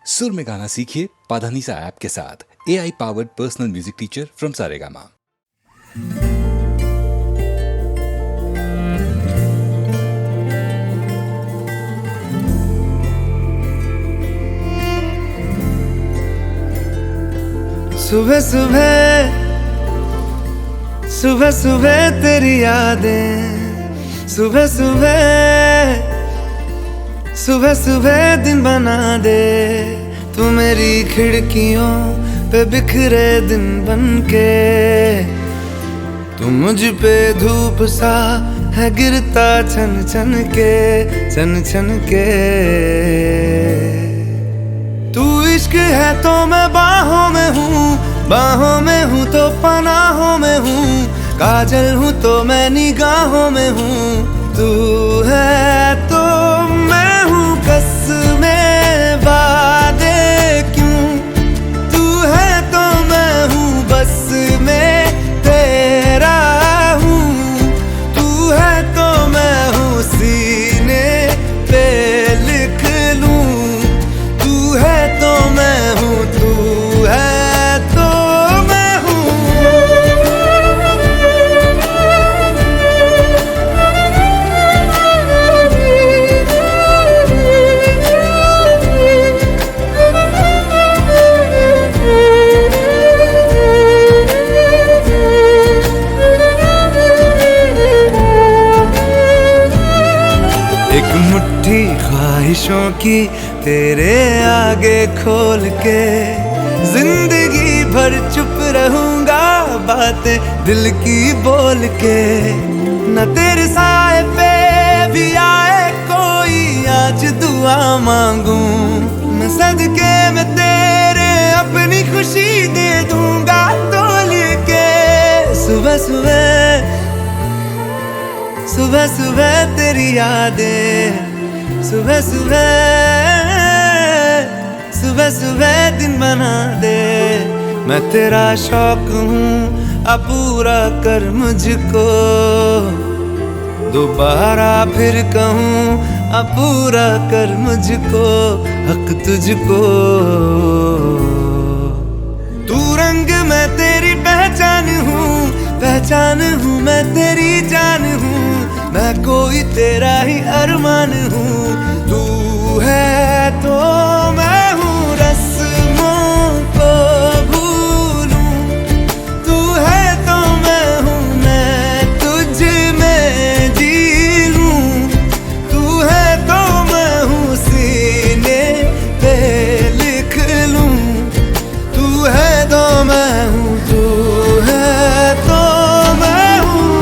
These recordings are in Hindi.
सुर में गाना सीखिए पाधानीसा ऐप के साथ। AI powered personal music teacher from Saregama. सुबह सुबह सुबह सुबह तेरी यादें, सुबह सुबह सुबह सुबह दिन बना दे। तू मेरी खिड़कियों पे बिखरे दिन बनके, तू मुझ पे धूप सा है गिरता छन छन के, छन छन के। तू इश्क है तो मैं बाहों में हूँ, बाहों में हूँ तो पनाहों में हूँ, काजल हूँ तो मैं निगाहों में हूँ। तू है तो मैं हूँ कसमें वादे क्यों, तू है तो मैं हूँ बस में तेरा हूँ, तू है तो मैं हूँ सीने पे लिख लूँ, तू है तो मैं हूँ, तू है तो मैं हूँ। एक मुट्ठी ख्वाहिशों की तेरे आगे खोल के, जिंदगी भर चुप रहूंगा बातें दिल की बोल के। न तेरे साए पे भी आए कोई आज दुआ मांगू, मैं सदके में तेरे अपनी खुशी दे दूंगा तोल के। सुबह सुबह सुबह सुबह तेरी यादें, सुबह सुबह सुबह सुबह दिन बना दे। मैं तेरा शौक हूँ अब पूरा कर मुझको, दोबारा फिर कहूँ अब पूरा कर मुझको, हक तुझको। तू रंग मैं तेरी पहचान हूँ, पहचान हूँ मैं तेरी जान हूँ, मैं कोई तेरा ही अरमान हूँ। तू है तो मैं हूँ रस्मों को भूलूं, तू है तो मैं हूँ मैं तुझ में जी लूं, तू है तो मैं हूँ सीने पे लिख लूं, तू है तो मैं हूँ, तू है तो मैं हूँ।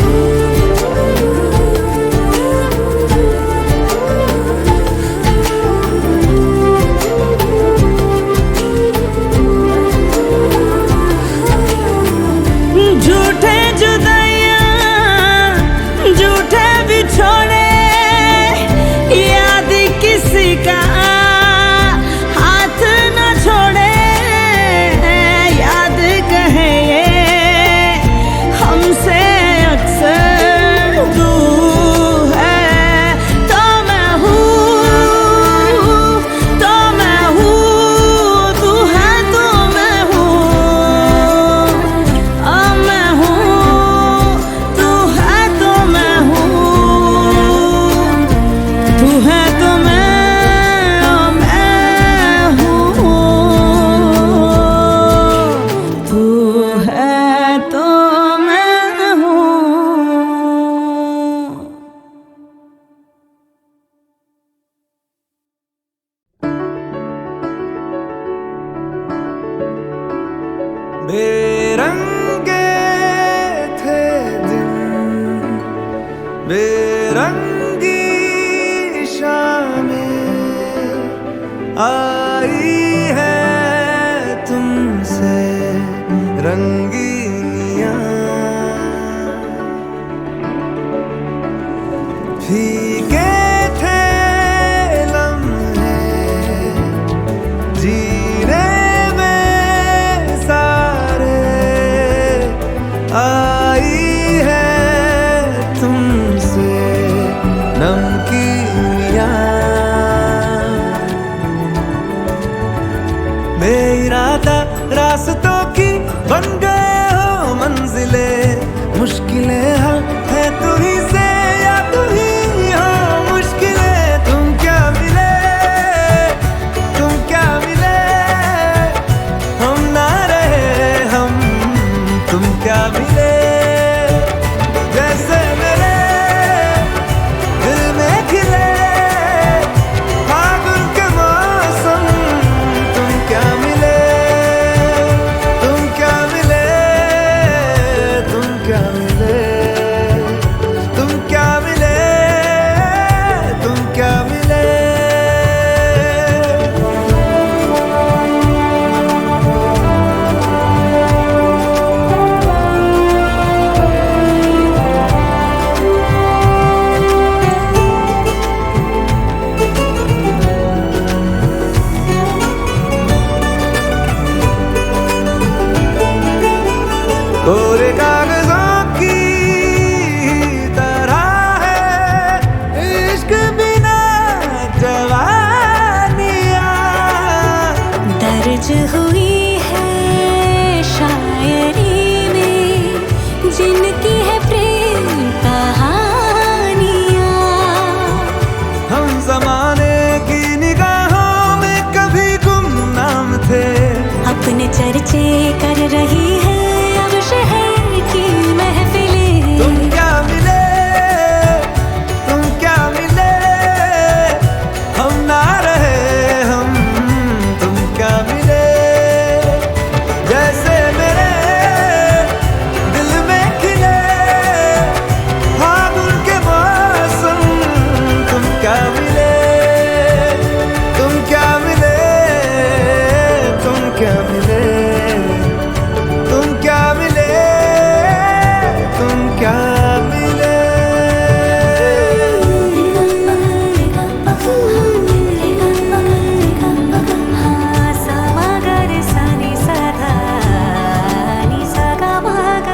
झूठे जुदाइयां झूठे बिछोड़े, याद किसी का हाथ न छोड़े, याद कहे ये हमसे अक्सर। तू है तो मैं हूँ, तो मैं हूँ, तू है तो मैं हूँ, मैं हूँ, तू है तो मैं हूँ, तू है तो मैं हूँ, तू है तो मैं हूँ। बेरंगे थे दिन, बेरंगी शामें आई है तुमसे रंगीनियां। फीके थे लम्हे जीने में सारे, आई है तुमसे नमकीनियां। बेइरादा रास्तों की बन गए हो मंजिले, मुश्किलें हल है तू ही से या तू ही हो मुश्किलें। तुम क्या मिले, तुम क्या मिले, हम ना रहे हम, तुम क्या मिले। जैसे मेरे दिल में खिले फागुन के मौसम, तुम क्या मिले, तुम क्या मिले, तुम क्या मिले, तुम क्या मिले, तुम क्या मिले। कोरे कागजों की तरह है इश्क बिना जवानियाँ, दर्ज हुई है शायरी में जिनकी है प्रेम कहानियाँ। हम जमाने की निगाहों में कभी गुमनाम थे, अपने चर्चे कर रही है अब शहर की महफिलें। तुम क्या मिले, तुम क्या मिले, हम ना रहे हम, तुम क्या मिले। जैसे मेरे दिल में खिले फागुन के मौसम, तुम क्या मिले, तुम क्या मिले, तुम क्या मिले, तुम क्या मिले, तुम क्या मिले।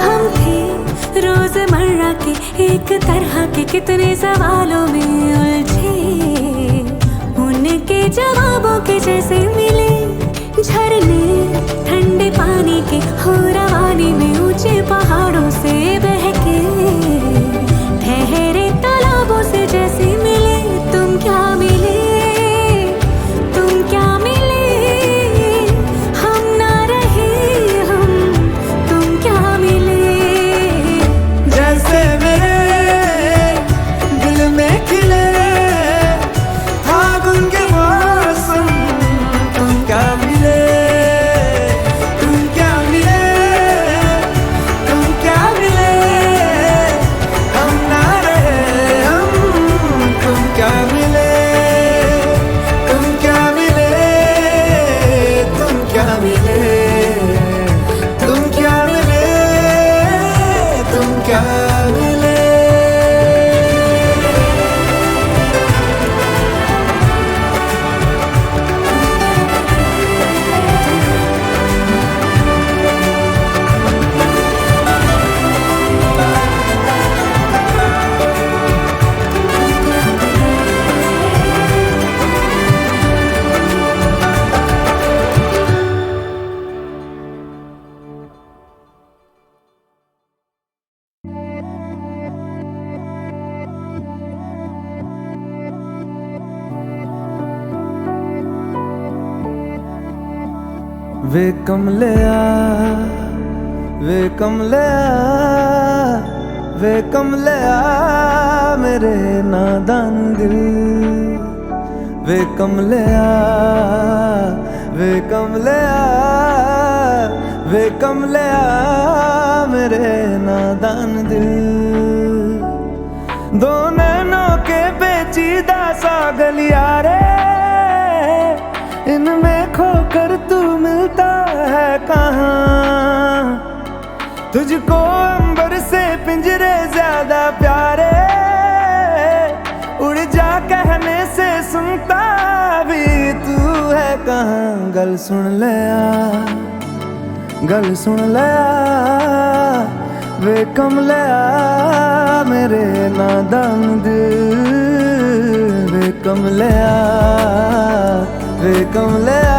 हम थे रोजमर्रा के एक तरह के कितने सवालों में उलझे, उनके जवाबों के जैसे मिले झरने ठंडे पानी के हो रवानी में, ऊंचे पहाड़ों से बहके ठहरे तालाबों से जैसे मिले। तुम क्या मिले, तुम क्या मिले, हम ना रहे हम, तुम क्या मिले। जैसे मेरे दिल में खिले फागुन के मौसम, तुम क्या मिले, तुम क्या मिले, तुम क्या मिले, हम ना रहे हम, तुम क्या मिले, तुम क्या मिले, तुम क्या मिले, तुम क्या मिले, तुम क्या मिले। वे कमलिया, वे कमलिया, वे कमलिया मेरे नादान दिल। वे कमलिया, वे कमलिया, वे कमलिया मेरे नादान दिल। दो नैनों के पेचीदा सा गलियारे, इनमें खोकर तू मिलता है कहाँ। तुझको अंबर से पिंजरे ज्यादा प्यारे, उड़ जा कहने से सुनता भी तू है कहाँ। गल सुन लिया, गल सुन लिया, वे कमलिया मेरे नादान दिल। वे कमलिया, वे कमलिया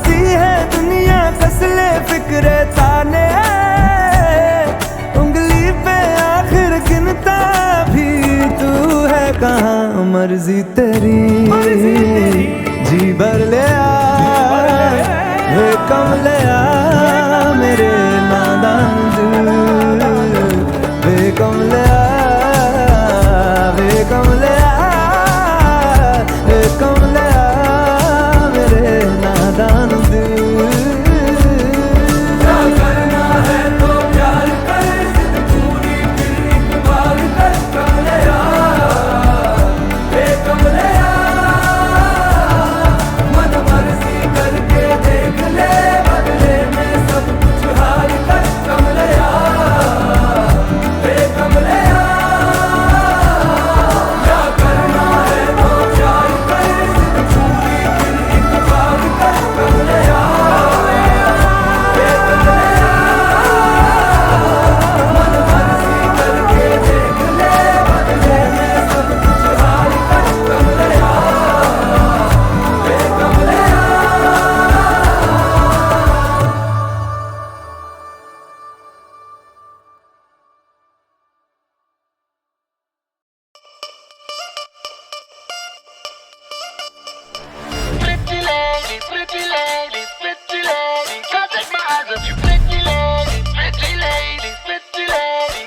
जानती है दुनिया कसले फिक्रे ताने, उंगली पे आखिर गिनता भी तू है कहाँ। मर्जी तेरी जी भर ले आ, वे कम ले आ मेरे नादान दिल, वे कम ले आ, वे कम ले आ, वे कम ले आ मेरे नादान दिल। क्या करना है तो प्यार कर, जिद पूरी फिर एक बार कर, कम ले आ, वे कम ले आ, मन मर्जी करके देख ले, बदले में सब कुछ हार कर, कम ले आ, वे कम ले आ। क्या करना है तो प्यार कर, जिद पूरी फिर एक बार कर, कम ले आ, वे कम ले आ, मन मर्जी करके देख ले, बदले में सब कुछ हार कर, कम ले आ, वे कम ले आ। Pretty lady, pretty lady, pretty lady, can't take my eyes off you. Pretty lady, pretty lady, pretty lady.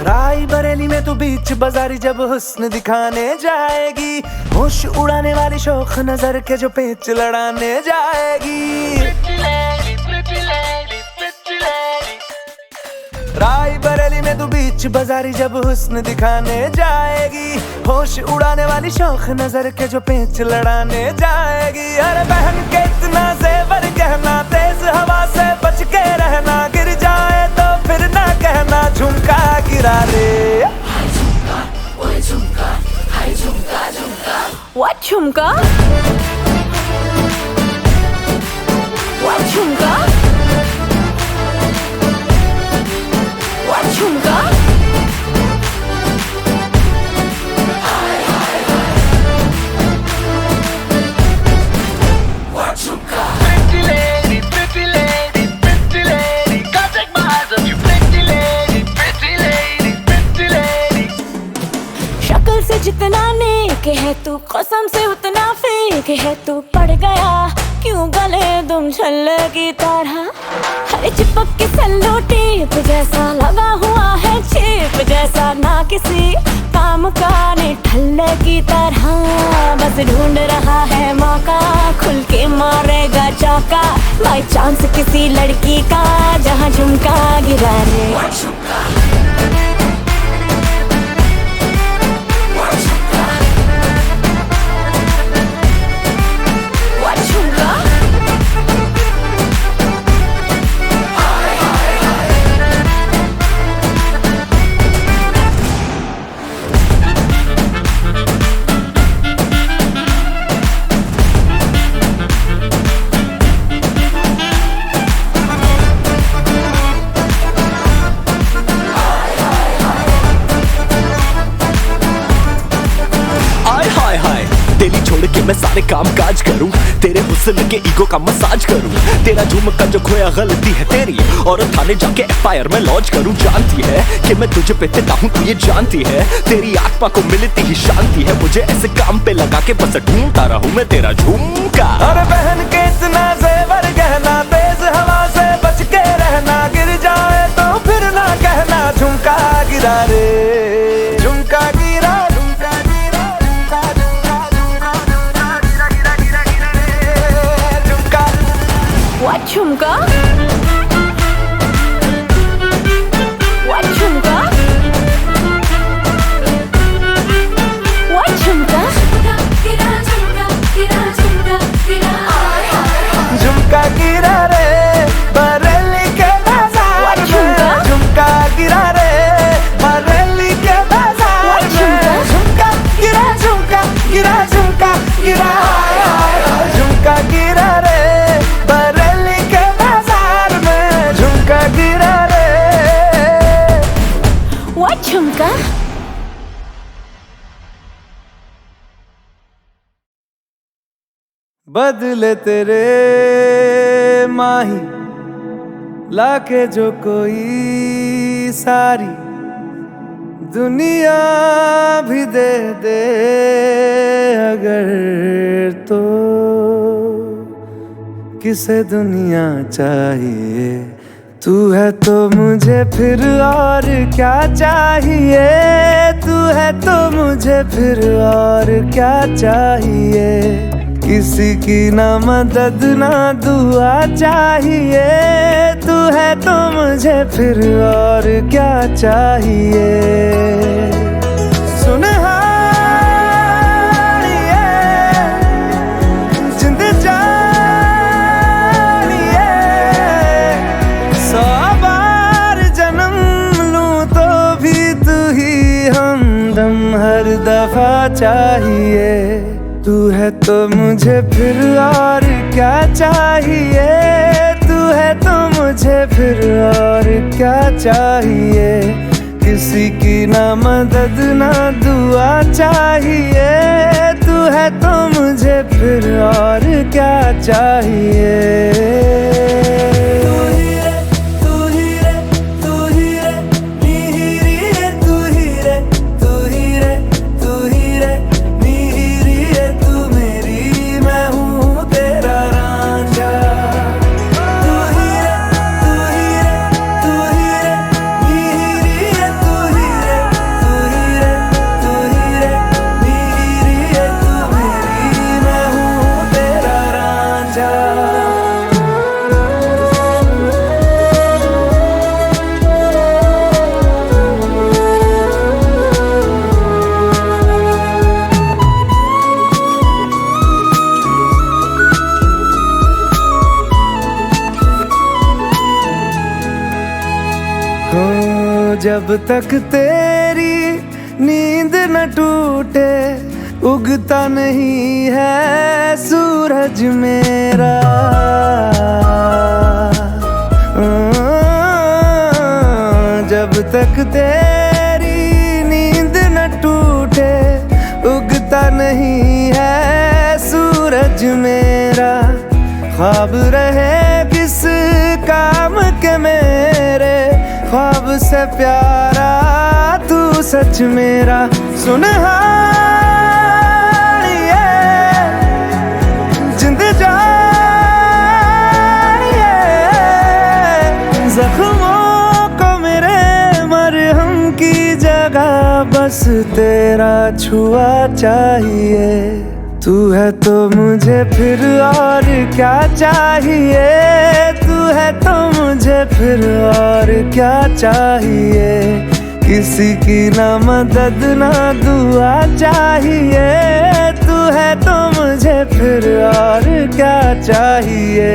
राई बरेली में तू बीच बाजारी जब हुस्न दिखाने जाएगी, होश उड़ाने वाली शौक नजर के जो पेच लड़ाने जाएगी। Pretty lady, pretty lady, pretty lady. राई बरेली में तू बीच बाजारी जब हुस्न दिखाने जाएगी, होश उड़ाने वाली शौक नजर के जो पेच लड़ाने जाएगी। अरे बहन के इतना जेवर गहना, तेज हवा से बच के रहना, गिर जाए तो फिर ना कहना झुमका गिरा रे। What झुमका? What झुमका? What झुमका? Pretty lady, pretty lady, pretty lady, can't take my eyes off you. Pretty lady, pretty lady, pretty lady. शक्ल से जितना नेक है तू, कसम से उतना फेक है तू, पड़ गया क्यों गले तुम छल्ले की तरह। हरे चिपक के सल्लो टेप जैसा लगा हुआ है, चेप जैसा ना किसी काम का ने ठल्ले की तरह। बस ढूंढ रहा है मौका, खुल के मारेगा चौका, बाई चांस किसी लड़की का जहाँ झुमका गिरा रे। What झुमका? आय हाय हाय, तेरी छोड़ के मैं सारे काम काज करूं, तेरे हुस्न के ईगो का मसाज करूं, तेरा झुमका जो खोया गलती है तेरी, और थाने जाके एफआईआर में लॉन्च करूं। जानती है कि मैं तुझे पे फिदा हूं, तू ये जानती है, तेरी आत्मा को मिलती ही शांति है, मुझे ऐसे काम पे लगा के बस ढूंढता रहूं मैं तेरा झुमका। अरे बहन के इतना जेवर गहना, तेज हवा से बच के रहना, गिर जाए तो फिर ना कहना झुमका गिरा रे। झुमका गिरा, झुमका गिरा, झुमका झुमका झुमका झुमका गिरा गिरा गिरा गिरा रे। झुमका What झुमका? What झुमका? What झुमका? झुमका गिरा रे बरेली के बाजार में, झुमका गिरा रे बरेली बदले तेरे माही लाके जो कोई सारी दुनिया भी दे दे अगर तो किसे दुनिया चाहिए। तू है तो मुझे फिर और क्या चाहिए, तू है तो मुझे फिर और क्या चाहिए। किसी की ना मदद ना दुआ चाहिए, तू है तो मुझे फिर और क्या चाहिए। सुन हारिए जिंद जानिए, 100 बार जन्म लूं तो भी तू ही हमदम हर दफा चाहिए। तू है तो मुझे फिर और क्या चाहिए, तू है तो मुझे फिर और क्या चाहिए। किसी की ना मदद ना दुआ चाहिए, तू है तो मुझे फिर और क्या चाहिए। जब तक तेरी नींद न टूटे उगता नहीं है सूरज मेरा। जब तक तेरी नींद न टूटे उगता नहीं है सूरज मेरा। ख्वाब रहे किस काम के मेरे, ख्वाब से प्यारा तू सच मेरा। सुन हारिए जिंद जानिए, जख्मों को मेरे मरहम की जगह बस तेरा छुआ चाहिए। तू है तो मुझे फिर और क्या चाहिए, तू है तो मुझे फिर और क्या चाहिए। किसी की ना मदद ना दुआ चाहिए, तू है तो मुझे फिर और क्या चाहिए।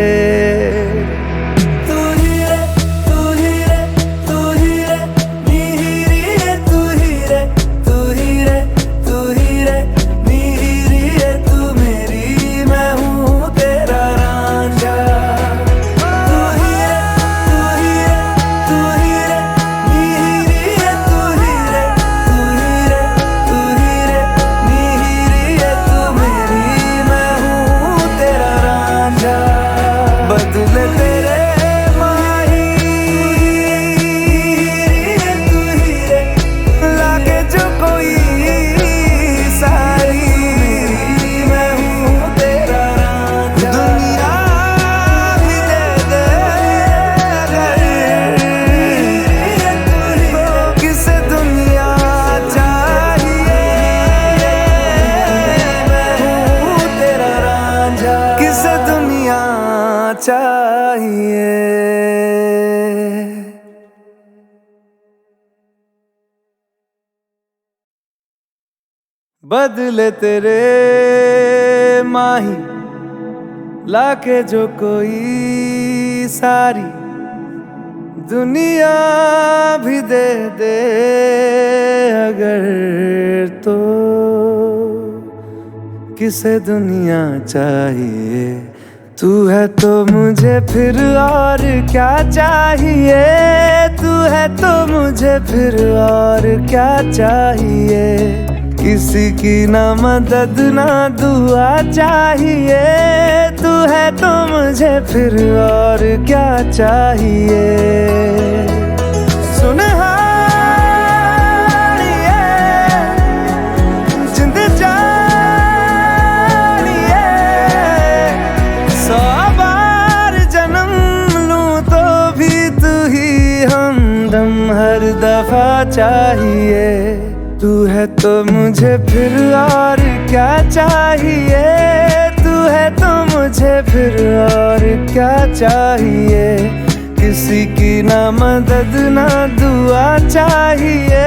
बदले तेरे माही तू ही रे लागे जो कोई सारी, मैं हूँ तेरा रांझा। दुनिया भी दे दे अगर तो किसे दुनिया चाहिए। मैं हूँ तेरा रांझा, किसे दुनिया चाहिए। बदले तेरे माही लाके जो कोई सारी दुनिया भी दे दे अगर तो किसे दुनिया चाहिए। तू है तो मुझे फिर और क्या चाहिए, तू है तो मुझे फिर और क्या चाहिए। किसी की ना मदद ना दुआ चाहिए। तू है तो मुझे फिर और क्या चाहिए। सुनहारिए जिंद जानिए, 100 बार जन्म लूं तो भी तू ही हमदम हर दफा चाहिए। तू है तो मुझे फिर और क्या चाहिए। तू है तो मुझे फिर और क्या चाहिए। किसी की ना मदद ना दुआ चाहिए।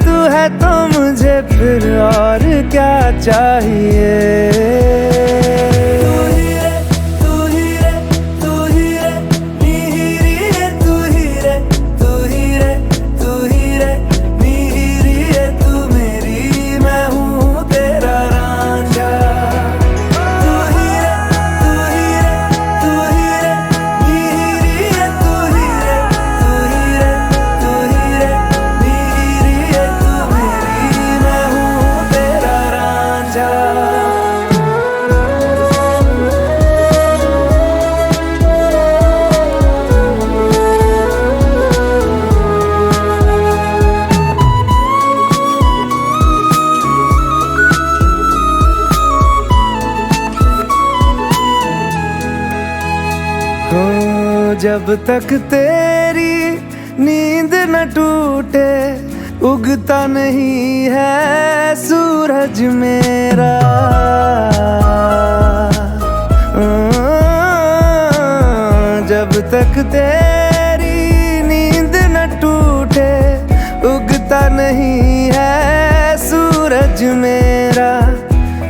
तू है तो मुझे फिर और क्या चाहिए। जब तक तेरी नींद न टूटे उगता नहीं है सूरज मेरा। जब तक तेरी नींद न टूटे उगता नहीं है सूरज मेरा।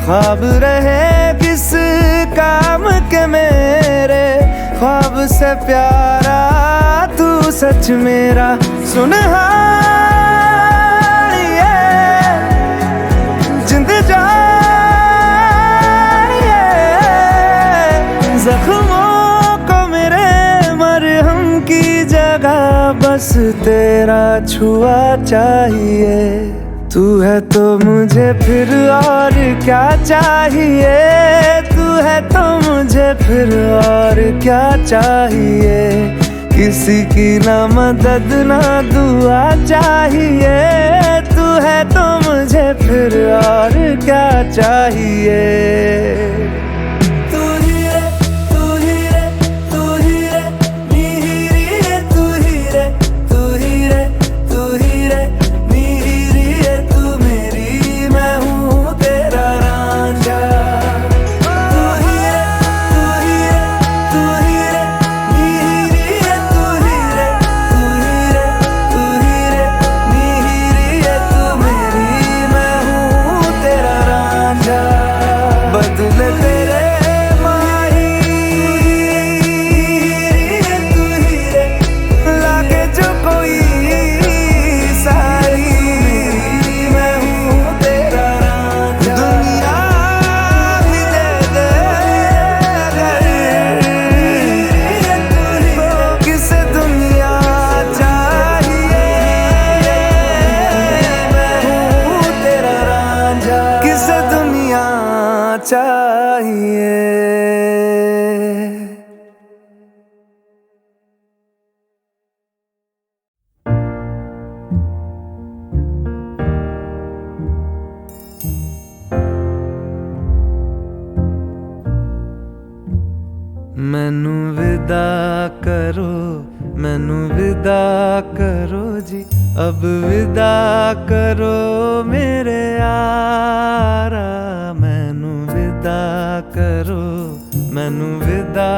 ख्वाब रहे किस काम के मेरे, ख्वाब से प्यारा तू सच मेरा। सुनहारिए जिंद जानिए, जख्मों को मेरे मरहम की जगह बस तेरा छुआ चाहिए। तू है तो मुझे फिर और क्या चाहिए। तू है तो मुझे फिर और क्या चाहिए। किसी की ना मदद ना दुआ चाहिए। तू है तो मुझे फिर और क्या चाहिए। मैनू विदा करो, मैनू विदा करो जी, अब विदा करो मेरे यारा। मैनू विदा करो, मैनू विदा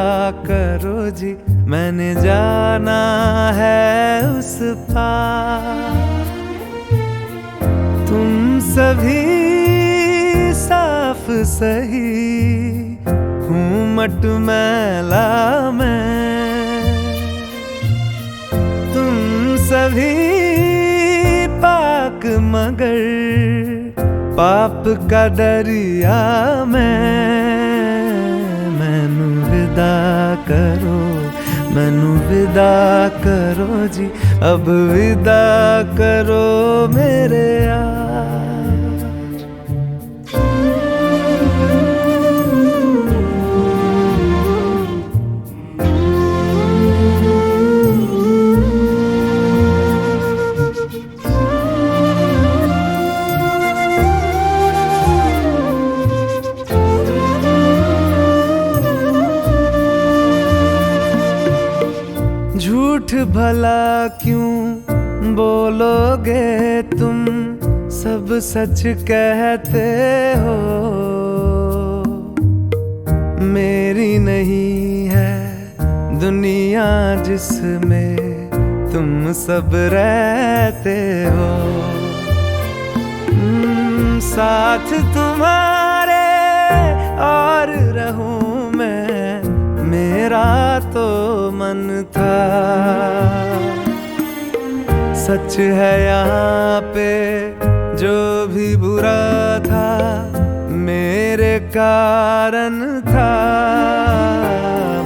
करो जी, मैंने जाना है उस पार। तुम सभी साफ सही हूँ मटमैला मैं, तुम सभी पाक मगर पाप का दरिया मैं। मैनू विदा करो, मैनू विदा करो जी, अब विदा करो मेरे यार। झूठ भला क्यों बोलोगे तुम, सब सच कहते हो। मेरी नहीं है दुनिया जिसमें तुम सब रहते हो। साथ तुम्हारे और रहूं मैं, मेरा तो मन था। सच है यहाँ पे जो भी बुरा था, मेरे कारण था।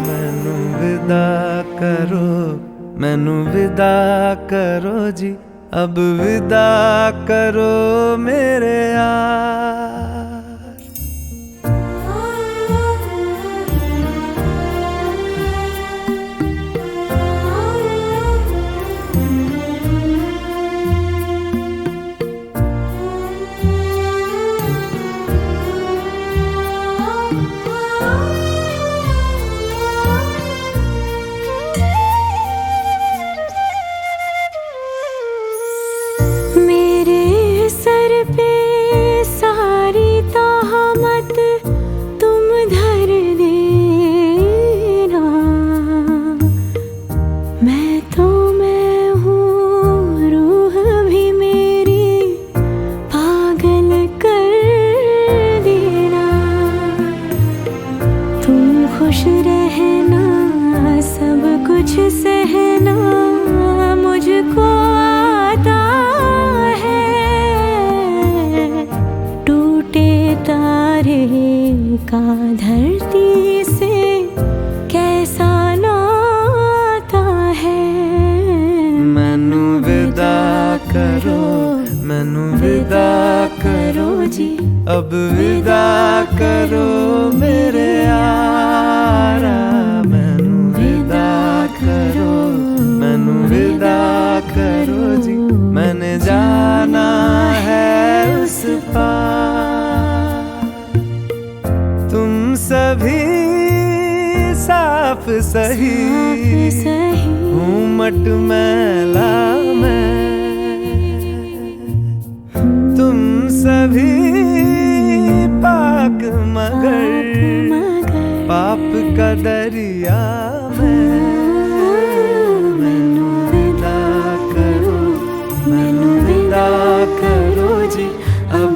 मैनू विदा करो, मैनू विदा करो जी, अब विदा करो मेरे यार। खुश रहना, सब कुछ सहना मुझको आता है। टूटे तारे का धरती से कैसा नाता है। मैनू विदा करो, मैनू विदा करो जी, अब विदा करो मेरे यारा। मैनू विदा करो, मैनू विदा करो जी, मैंने जाना है उस पार। तुम सभी साफ सही, घूमट मैला मैं। तुम सभी पाक मगर पाप का दरिया में। मैनू विदा करो, मैनू विदा करो जी, अब